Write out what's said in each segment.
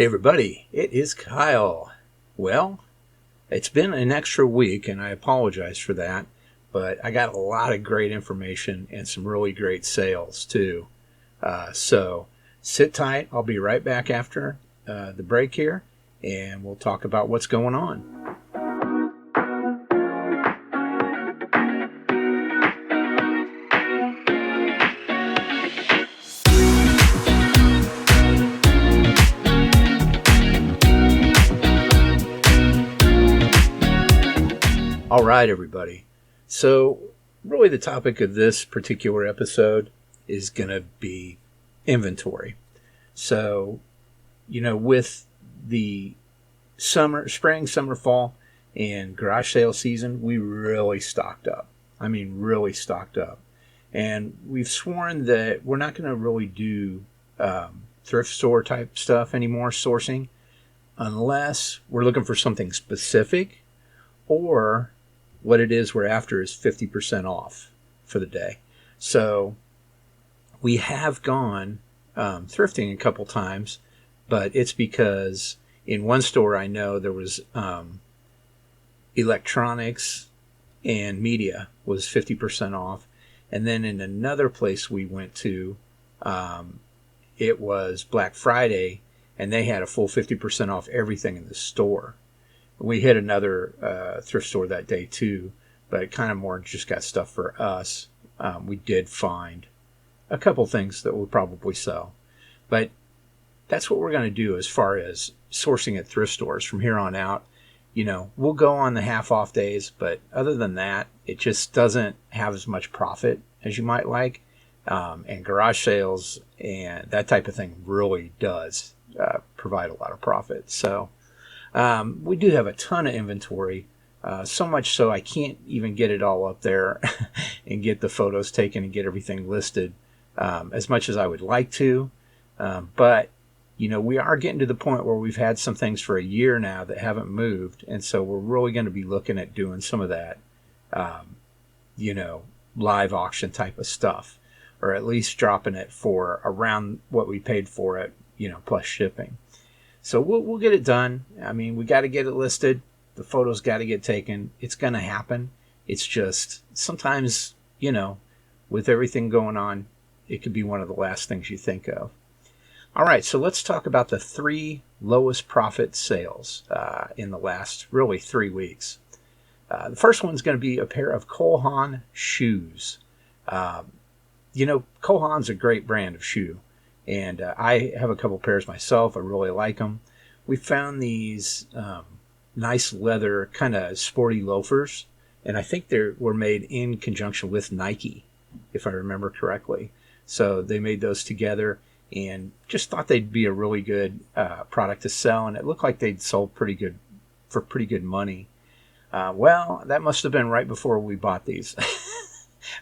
Hey everybody, it is Kyle. Well, it's been an extra week and I apologize for that, but I got a lot of great information and some really great sales too. So sit tight. I'll be right back after the break here and we'll talk about what's going on. All right, everybody. So really the topic of this particular episode is going to be inventory. So, with the spring, summer, fall, and garage sale season, we really stocked up. I mean, really stocked up. And we've sworn that we're not going to really do thrift store type stuff anymore, sourcing, unless we're looking for something specific or what it is we're after is 50% off for the day. So we have gone thrifting a couple times, but it's because in one store I know there was electronics and media was 50% off. And then in another place we went to, it was Black Friday and they had a full 50% off everything in the store. We hit another thrift store that day too, but kind of more just got stuff for us. We did find a couple things that we'll probably sell. But that's what we're going to do as far as sourcing at thrift stores from here on out. We'll go on the half off days, but other than that, it just doesn't have as much profit as you might like. And garage sales and that type of thing really does provide a lot of profit. So we do have a ton of inventory, so much so I can't even get it all up there and get the photos taken and get everything listed as much as I would like to. But, we are getting to the point where we've had some things for a year now that haven't moved. And so we're really going to be looking at doing some of that, live auction type of stuff, or at least dropping it for around what we paid for it, plus shipping. So we'll get it done. I mean, we got to get it listed. The photos got to get taken. It's going to happen. It's just sometimes, with everything going on, it could be one of the last things you think of. All right, so let's talk about the 3 lowest profit sales in the last really 3 weeks. The first one's going to be a pair of Cole Haan shoes. Cole Haan's a great brand of shoe. And I have a couple pairs myself. I really like them. We found these nice leather kind of sporty loafers. And I think they were made in conjunction with Nike, if I remember correctly. So they made those together and just thought they'd be a really good product to sell. And it looked like they'd sold pretty good money. Well, that must have been right before we bought these.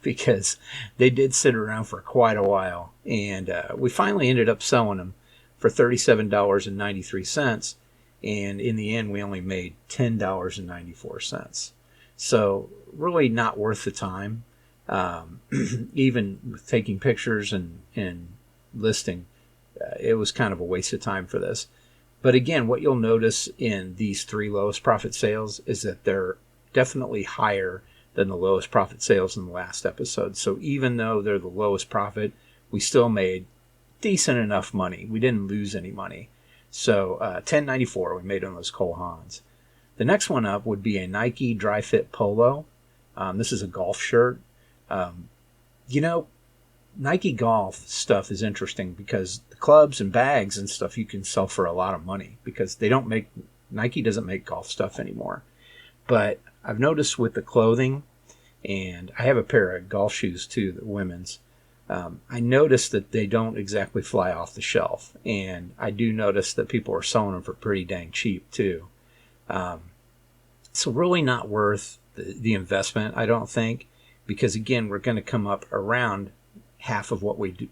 Because they did sit around for quite a while. And we finally ended up selling them for $37.93. And in the end, we only made $10.94. So really not worth the time. Even with taking pictures and listing, it was kind of a waste of time for this. But again, what you'll notice in these 3 lowest profit sales is that they're definitely higher than the lowest profit sales in the last episode. So even though they're the lowest profit, we still made decent enough money. We didn't lose any money. So $10.94 we made on those Cole Haans. The next one up would be a Nike Dry Fit Polo. This is a golf shirt. Nike golf stuff is interesting because the clubs and bags and stuff you can sell for a lot of money because Nike doesn't make golf stuff anymore. But I've noticed with the clothing, and I have a pair of golf shoes too, the women's, I noticed that they don't exactly fly off the shelf. And I do notice that people are selling them for pretty dang cheap too. So really not worth the investment, I don't think, because again, we're going to come up around half of what we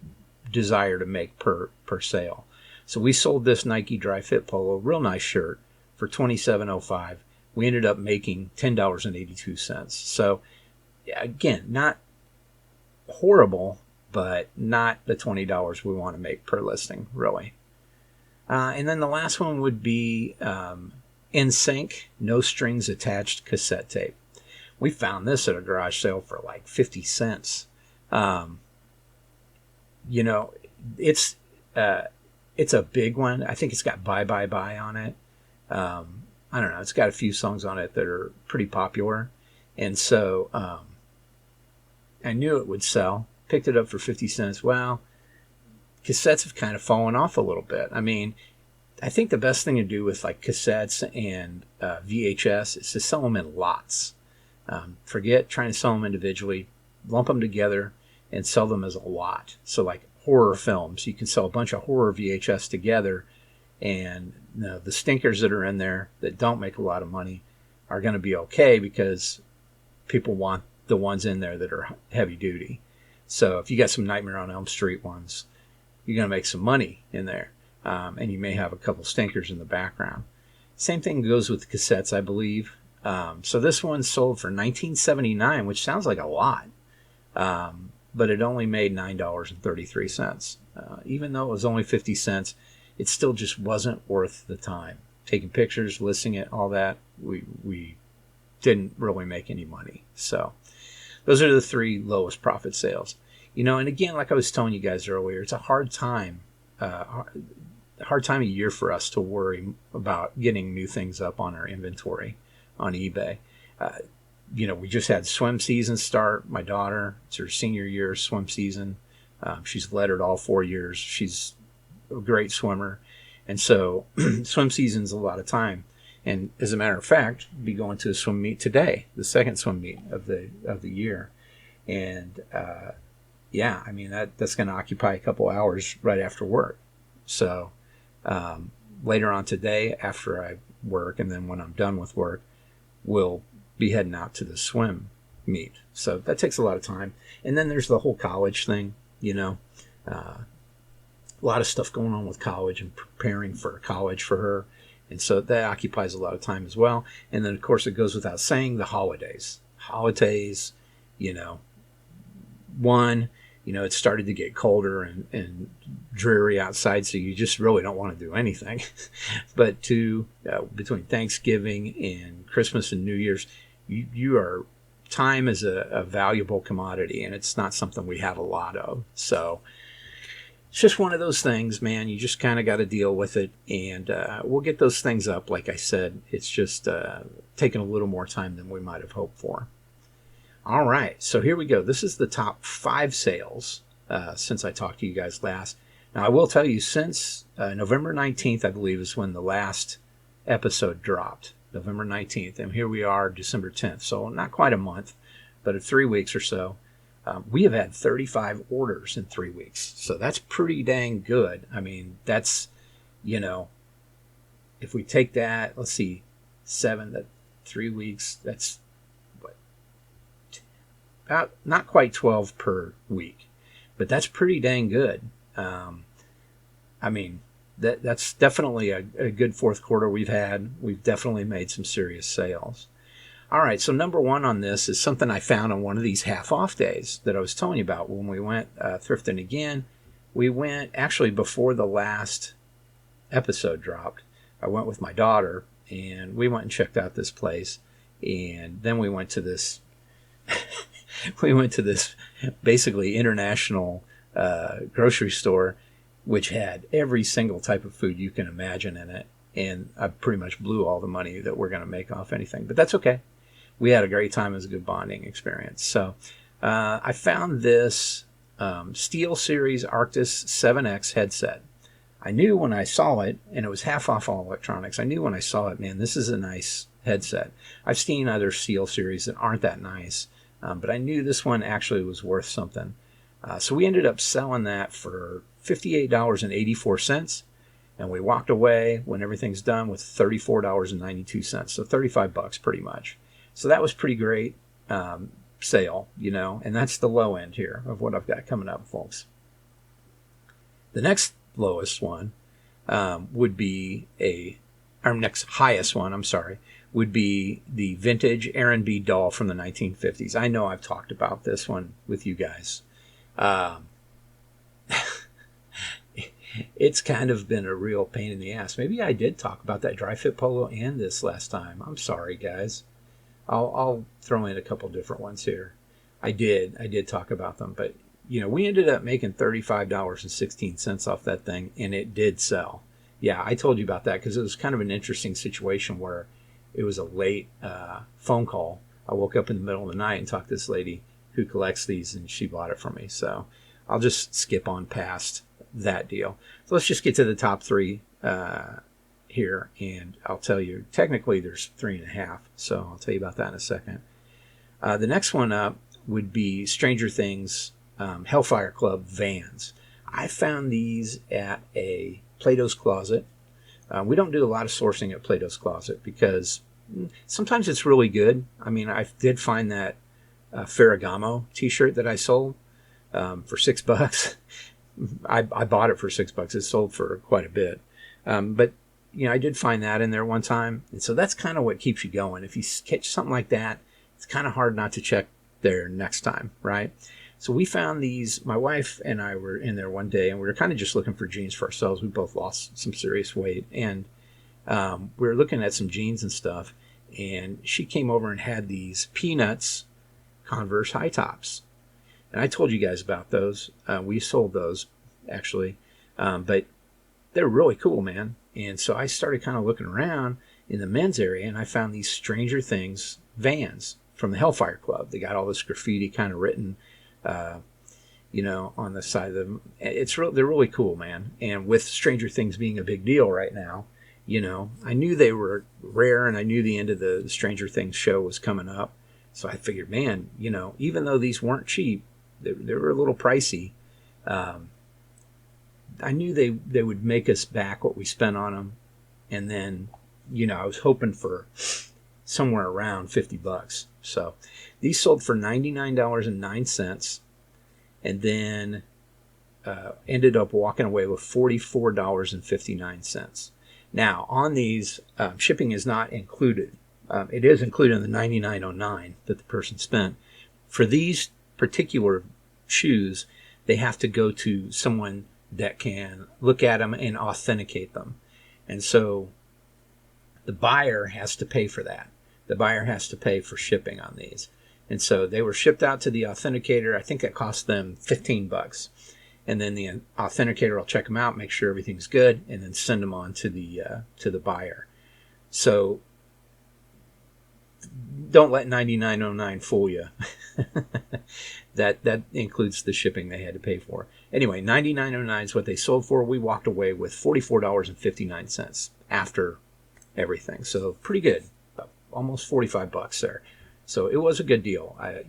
desire to make per sale. So we sold this Nike Dry Fit Polo, real nice shirt, for $27.05. We ended up making $10.82. So again, not horrible, but not the $20 we want to make per listing, really. And then the last one would be NSYNC, No Strings Attached cassette tape. We found this at a garage sale for like 50 cents. You know, it's a big one. I think it's got Bye Bye Bye on it. I don't know. It's got a few songs on it that are pretty popular. And so I knew it would sell. Picked it up for 50 cents. Well, cassettes have kind of fallen off a little bit. I mean, I think the best thing to do with like cassettes and VHS is to sell them in lots. Forget trying to sell them individually. Lump them together and sell them as a lot. So like horror films, you can sell a bunch of horror VHS together, and the stinkers that are in there that don't make a lot of money are going to be okay because people want the ones in there that are heavy duty. So if you got some Nightmare on Elm Street ones, you're going to make some money in there. And you may have a couple stinkers in the background. Same thing goes with cassettes, I believe. So this one sold for $19.79, which sounds like a lot. But it only made $9.33. Even though it was only 50 cents, it still just wasn't worth the time. Taking pictures, listing it, all that, we didn't really make any money. So those are the three lowest profit sales. You know, and again, like I was telling you guys earlier, it's a hard time of year for us to worry about getting new things up on our inventory on eBay. You know, we just had swim season start. My daughter, it's her senior year swim season. She's lettered all 4 years. She's a great swimmer. And so swim season's a lot of time. And as a matter of fact, we'll be going to a swim meet today, the second swim meet of the year. And yeah, I mean, that's going to occupy a couple hours right after work. So later on today, after I work, and then when I'm done with work, we'll be heading out to the swim meet. So that takes a lot of time. And then there's the whole college thing, you know. A lot of stuff going on with college and preparing for college for her. And so that occupies a lot of time as well. And then, of course, it goes without saying, the holidays. Holidays, you know, one, you know, it started to get colder and dreary outside, so you just really don't want to do anything. But two, between Thanksgiving and Christmas and New Year's, time is a valuable commodity, and it's not something we have a lot of. So it's just one of those things, man. You just kind of got to deal with it, and we'll get those things up. Like I said, it's just taking a little more time than we might have hoped for. All right, so here we go. This is the top 5 sales since I talked to you guys last. Now, I will tell you, since November 19th, I believe, is when the last episode dropped. November 19th, and here we are, December 10th. So not quite a month, but 3 weeks or so. We have had 35 orders in 3 weeks. So that's pretty dang good. I mean, that's, you know, if we take that, let's see, 3 weeks, that's what? About not quite 12 per week, but that's pretty dang good. I mean, that's definitely a good fourth quarter we've had. We've definitely made some serious sales. All right, so number one on this is something I found on one of these half-off days that I was telling you about when we went thrifting again. We went, actually, before the last episode dropped, I went with my daughter, and we went and checked out this place. And then we went to this, basically international grocery store, which had every single type of food you can imagine in it. And I pretty much blew all the money that we're going to make off anything. But that's okay. We had a great time. It was a good bonding experience. So I found this SteelSeries Arctis 7X headset. I knew when I saw it, and it was half off all electronics, I knew when I saw it, man, this is a nice headset. I've seen other SteelSeries that aren't that nice, but I knew this one actually was worth something. So we ended up selling that for $58.84, and we walked away when everything's done with $34.92, so $35 pretty much. So that was pretty great sale, you know, and that's the low end here of what I've got coming up, folks. The next lowest one would be our next highest one, would be the vintage Aaron B. doll from the 1950s. I know I've talked about this one with you guys. It's kind of been a real pain in the ass. Maybe I did talk about that dry fit polo and this last time. I'm sorry, guys. I'll throw in a couple different ones here. I did talk about them, but we ended up making $35.16 off that thing, and it did sell. Yeah, I told you about that because it was kind of an interesting situation where it was a late phone call. I woke up in the middle of the night and talked to this lady who collects these, and she bought it from me. So I'll just skip on past that deal. So let's just get to the top three here, and I'll tell you, technically there's 3.5, so I'll tell you about that in a second. The next one up would be Stranger Things Hellfire Club Vans. I found these at a Plato's Closet. We don't do a lot of sourcing at Plato's Closet because sometimes it's really good. I mean, I did find that Ferragamo t-shirt that I sold for $6. I bought it for $6. It sold for quite a bit. But I did find that in there one time. And so that's kind of what keeps you going. If you catch something like that, it's kind of hard not to check there next time, right? So we found these. My wife and I were in there one day, and we were kind of just looking for jeans for ourselves. We both lost some serious weight, and we were looking at some jeans and stuff, and she came over and had these Peanuts Converse high tops. And I told you guys about those. We sold those, actually. But they're really cool, man. And so I started kind of looking around in the men's area, and I found these Stranger Things Vans from the Hellfire Club. They got all this graffiti kind of written, on the side of them. They're really cool, man. And with Stranger Things being a big deal right now, I knew they were rare, and I knew the end of the Stranger Things show was coming up. So I figured, man, even though these weren't cheap, they were a little pricey. I knew they would make us back what we spent on them. And then, I was hoping for somewhere around $50. So these sold for $99.09, and then ended up walking away with $44.59. Now, on these, shipping is not included. It is included in the $99.09 that the person spent. For these particular shoes, they have to go to someone that can look at them and authenticate them. And so the buyer has to pay for that. The buyer has to pay for shipping on these. And so they were shipped out to the authenticator. I think it cost them $15. And then the authenticator will check them out, make sure everything's good, and then send them on to the buyer. So don't let $99.09 fool you. That includes the shipping they had to pay for. Anyway, $99.09 is what they sold for. We walked away with $44.59 after everything. So pretty good. Almost $45 there. So it was a good deal. I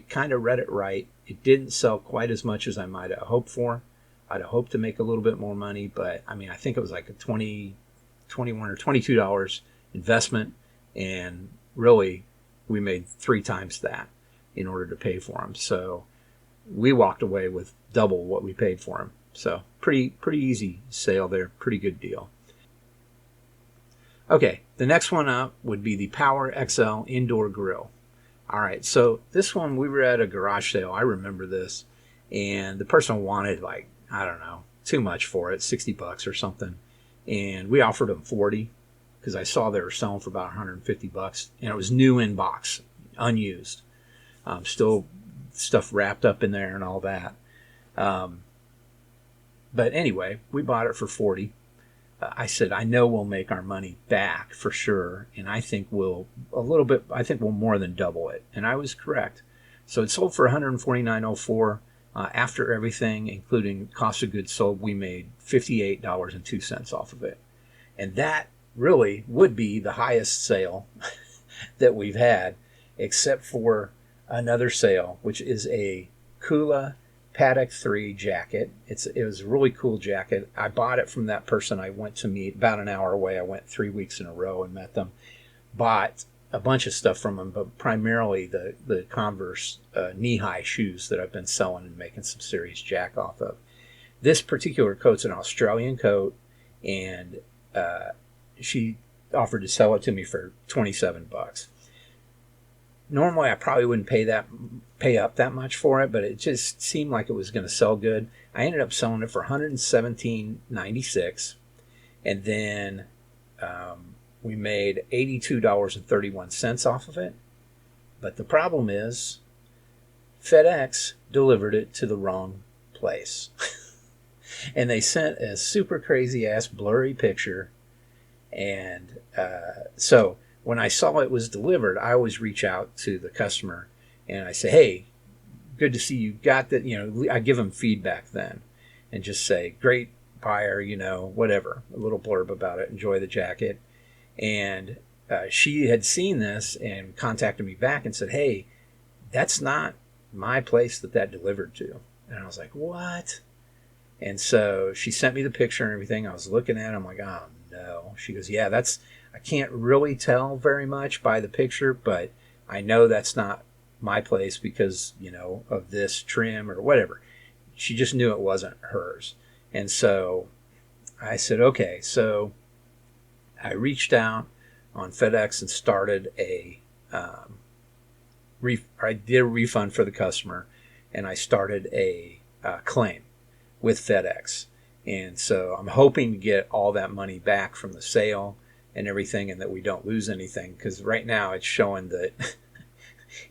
kind of read it right. It didn't sell quite as much as I might have hoped for. I'd have hoped to make a little bit more money, but I think it was like a $21 or $22 investment, and really we made 3 times that in order to pay for them. So we walked away with double what we paid for them. So pretty easy sale there. Pretty good deal. Okay, the next one up would be the Power XL Indoor Grill. All right, so this one, we were at a garage sale. I remember this. And the person wanted too much for it, $60 or something. And we offered them $40 because I saw they were selling for about $150. And it was new in box, unused. Still stuff wrapped up in there and all that. But anyway, we bought it for $40. I said, I know we'll make our money back for sure, and I think we'll more than double it. And I was correct. So it sold for $149.04. After everything, including cost of goods sold, we made $58.02 off of it. And that really would be the highest sale that we've had, except for another sale, which is a Kula Paddock 3 jacket. It was a really cool jacket. I bought it from that person I went to meet about an hour away. I went 3 weeks in a row and met them. Bought a bunch of stuff from them, but primarily the Converse knee-high shoes that I've been selling and making some serious jack off of. This particular coat's an Australian coat, and she offered to sell it to me for $27. Normally, I probably wouldn't pay pay up that much for it, but it just seemed like it was going to sell good. I ended up selling it for $117.96, and then we made $82.31 off of it. But the problem is FedEx delivered it to the wrong place. And they sent a super crazy ass blurry picture. And so when I saw it was delivered, I always reach out to the customer and I say, hey, good to see you got that. I give them feedback then and just say, great buyer, whatever, a little blurb about it, enjoy the jacket. And she had seen this and contacted me back and said, hey, that's not my place that delivered to. And I was like, what? And so she sent me the picture and everything. I was looking at it. I'm like, oh, no. She goes, yeah, I can't really tell very much by the picture, but I know that's not my place because, of this trim or whatever. She just knew it wasn't hers. And so I said, okay. So I reached out on FedEx and started I did a refund for the customer, and I started a claim with FedEx. And so I'm hoping to get all that money back from the sale and everything, and that we don't lose anything, because right now it's showing that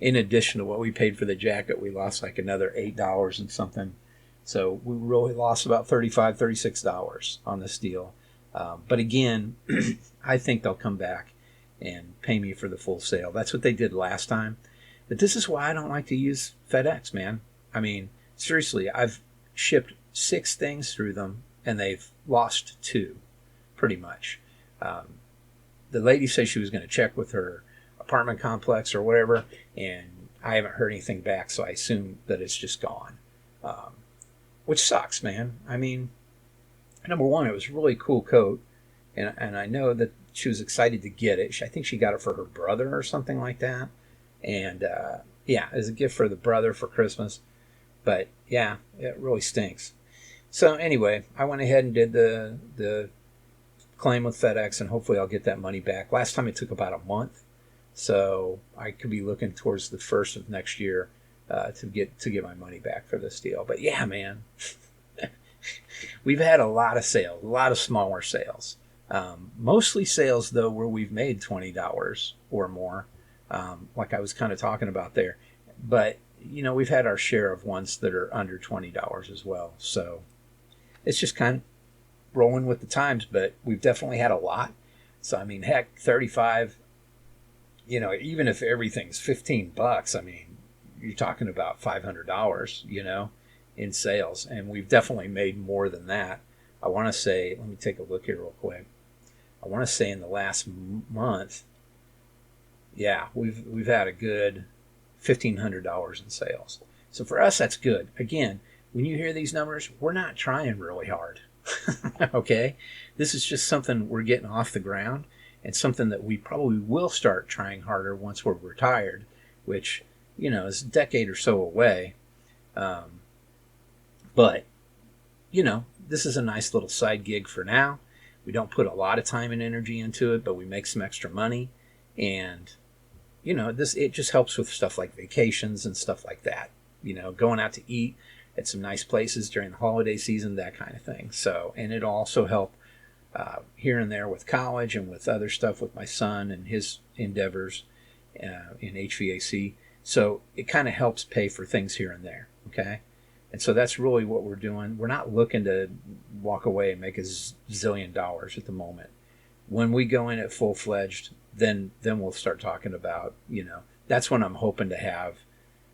in addition to what we paid for the jacket, we lost like another $8 and something. So we really lost about $35, $36 on this deal. But again, I think they'll come back and pay me for the full sale. That's what they did last time. But this is why I don't like to use FedEx, man. I mean, seriously, I've shipped 6 things through them, and they've lost 2, pretty much. The lady said she was going to check with her apartment complex or whatever, and I haven't heard anything back, so I assume that it's just gone. Which sucks, man. I mean, number one, it was a really cool coat, and I know that she was excited to get it. I think she got it for her brother or something like that. And yeah, as a gift for the brother for Christmas. But yeah, it really stinks. So anyway, I went ahead and did the claim with FedEx, and hopefully I'll get that money back. Last time it took about a month, so I could be looking towards the first of next year to get my money back for this deal. But yeah, man, we've had a lot of sales, a lot of smaller sales, mostly sales though where we've made $20 or more. Like I was kind of talking about there. But, we've had our share of ones that are under $20 as well. So it's just kind of rolling with the times, but we've definitely had a lot. So, I mean, heck, 35, even if everything's $15, I mean, you're talking about $500, in sales. And we've definitely made more than that. I want to say, let me take a look here real quick. I want to say in the last month, yeah, we've had a good $1,500 in sales. So for us, that's good. Again, when you hear these numbers, we're not trying really hard. Okay? This is just something we're getting off the ground, and something that we probably will start trying harder once we're retired, which, is a decade or so away. But, this is a nice little side gig for now. We don't put a lot of time and energy into it, but we make some extra money. And it just helps with stuff like vacations and stuff like that. Going out to eat at some nice places during the holiday season, that kind of thing. So, and it'll also help here and there with college and with other stuff with my son and his endeavors in HVAC. So it kind of helps pay for things here and there. Okay. And so that's really what we're doing. We're not looking to walk away and make a zillion dollars at the moment. When we go in at full-fledged, then we'll start talking about, that's when I'm hoping to have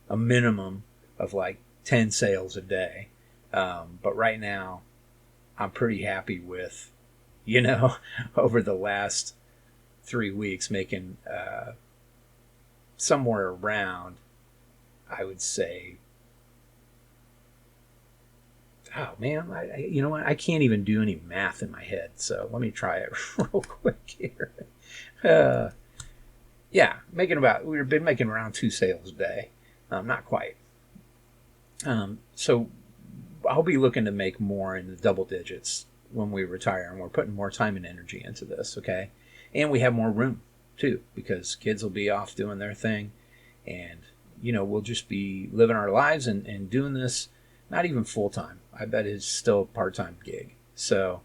a minimum of like 10 sales a day. But right now, I'm pretty happy with, over the last 3 weeks making somewhere around, I would say, oh man, you know what? I can't even do any math in my head. So let me try it real quick here. Yeah, we've been making around 2 sales a day. Not quite. So I'll be looking to make more in the double digits when we retire, and we're putting more time and energy into this. Okay. And we have more room too, because kids will be off doing their thing, and we'll just be living our lives and doing this, not even full time. I bet it's still a part-time gig. So,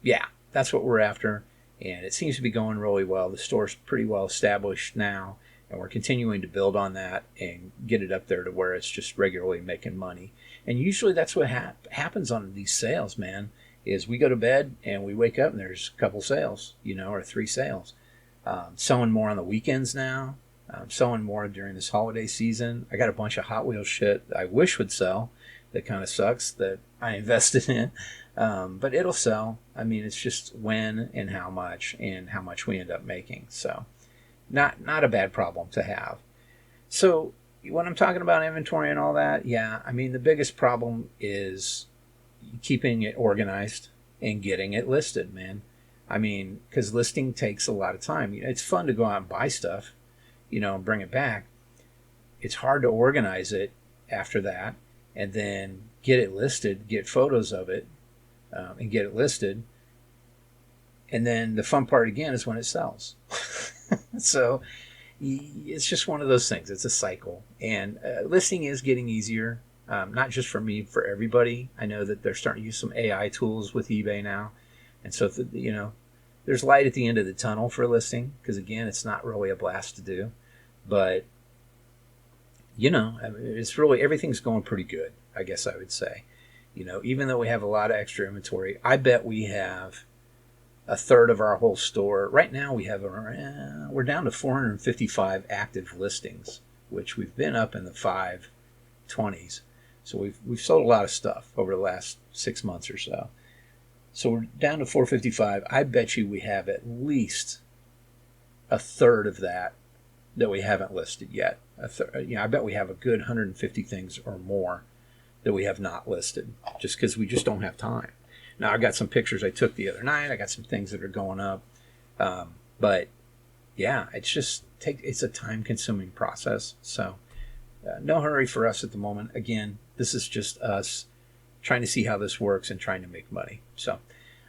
yeah, that's what we're after. And it seems to be going really well. The store's pretty well established now, and we're continuing to build on that and get it up there to where it's just regularly making money. And usually that's what happens on these sales, man, is we go to bed and we wake up and there's a couple sales, or 3 sales. Selling more on the weekends now. Selling more during this holiday season. I got a bunch of Hot Wheels shit I wish would sell. That kind of sucks that I invested in. But it'll sell. I mean, it's just when and how much we end up making. So not a bad problem to have. So when I'm talking about inventory and all that, yeah, I mean, the biggest problem is keeping it organized and getting it listed, man. I mean, because listing takes a lot of time. It's fun to go out and buy stuff, and bring it back. It's hard to organize it after that and then get it listed, get photos of it, and get it listed. And then the fun part again is when it sells. So it's just one of those things. It's a cycle. And listing is getting easier, not just for me, for everybody. I know that they're starting to use some AI tools with eBay now. And so, there's light at the end of the tunnel for listing because, again, it's not really a blast to do. But, I mean, it's really, everything's going pretty good, I guess I would say. Even though we have a lot of extra inventory, I bet we have a third of our whole store. Right now we're down to 455 active listings, which we've been up in the 520s. So we've sold a lot of stuff over the last 6 months or so. So we're down to 455. I bet you we have at least a third of that we haven't listed yet. I bet we have a good 150 things or more that we have not listed just because we just don't have time. Now, I got some pictures I took the other night. I got some things that are going up. But, yeah, it's a time-consuming process. So, no hurry for us at the moment. Again, this is just us trying to see how this works and trying to make money. So,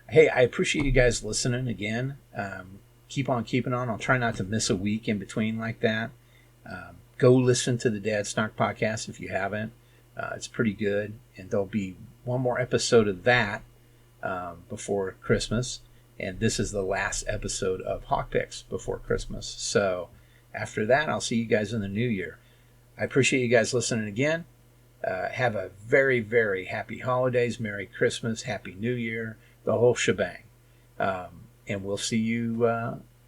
hey, I appreciate you guys listening again. Keep on keeping on. I'll try not to miss a week in between like that. Go listen to the Dad Snark podcast if you haven't. It's pretty good. And there'll be one more episode of that before Christmas. And this is the last episode of Hawk Picks before Christmas. So after that, I'll see you guys in the new year. I appreciate you guys listening again. Have a very, very happy holidays. Merry Christmas. Happy New Year. The whole shebang. And we'll see you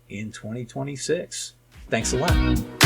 in 2026. Thanks a lot.